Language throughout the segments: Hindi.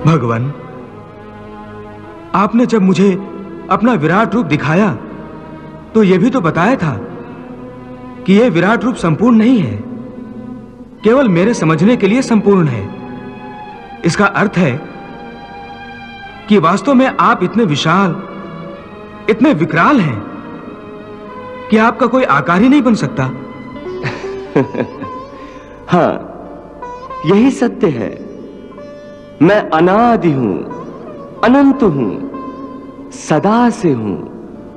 भगवान, आपने जब मुझे अपना विराट रूप दिखाया तो यह भी तो बताया था कि यह विराट रूप संपूर्ण नहीं है, केवल मेरे समझने के लिए संपूर्ण है। इसका अर्थ है कि वास्तव में आप इतने विशाल, इतने विकराल हैं कि आपका कोई आकार ही नहीं बन सकता। हाँ, यही सत्य है। मैं अनादि हूं, अनंत हूं, सदा से हूं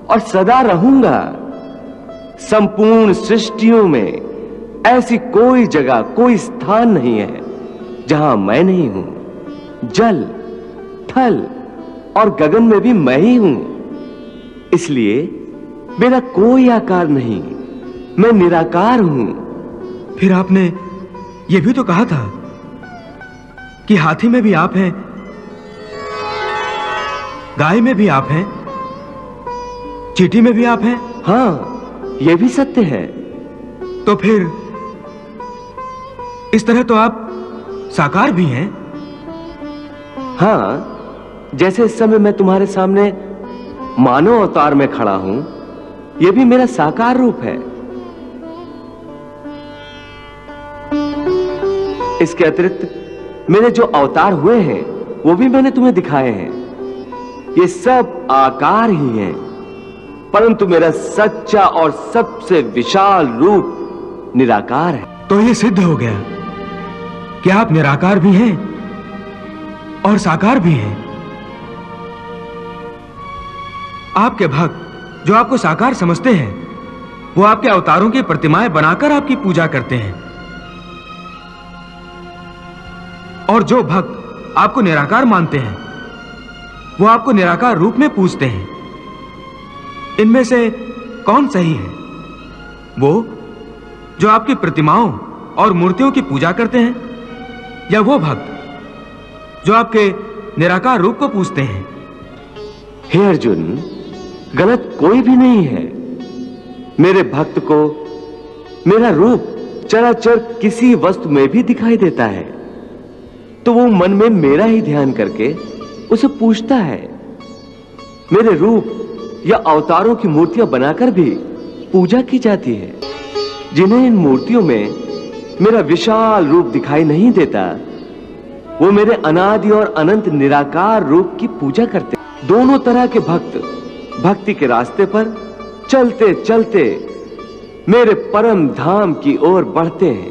और सदा रहूंगा। संपूर्ण सृष्टियों में ऐसी कोई जगह, कोई स्थान नहीं है जहां मैं नहीं हूं। जल, थल और गगन में भी मैं ही हूं। इसलिए मेरा कोई आकार नहीं, मैं निराकार हूं। फिर आपने यह भी तो कहा था कि हाथी में भी आप हैं, गाय में भी आप हैं, चींटी में भी आप हैं। हाँ, यह भी सत्य है। तो फिर इस तरह तो आप साकार भी हैं। हाँ, जैसे इस समय मैं तुम्हारे सामने मानव अवतार में खड़ा हूं, यह भी मेरा साकार रूप है। इसके अतिरिक्त मेरे जो अवतार हुए हैं वो भी मैंने तुम्हें दिखाए हैं। ये सब आकार ही हैं, परंतु मेरा सच्चा और सबसे विशाल रूप निराकार है। तो ये सिद्ध हो गया कि आप निराकार भी हैं और साकार भी हैं। आपके भक्त जो आपको साकार समझते हैं, वो आपके अवतारों की प्रतिमाएं बनाकर आपकी पूजा करते हैं, और जो भक्त आपको निराकार मानते हैं, वो आपको निराकार रूप में पूजते हैं। इनमें से कौन सही है? वो जो आपकी प्रतिमाओं और मूर्तियों की पूजा करते हैं, या वो भक्त जो आपके निराकार रूप को पूजते हैं? हे अर्जुन, गलत कोई भी नहीं है। मेरे भक्त को मेरा रूप चराचर किसी वस्तु में भी दिखाई देता है, तो वो मन में मेरा ही ध्यान करके उसे पूजता है। मेरे रूप या अवतारों की मूर्तियां बनाकर भी पूजा की जाती है। जिन्हें इन मूर्तियों में मेरा विशाल रूप दिखाई नहीं देता, वो मेरे अनादि और अनंत निराकार रूप की पूजा करते। दोनों तरह के भक्त भक्ति के रास्ते पर चलते चलते मेरे परम धाम की ओर बढ़ते हैं।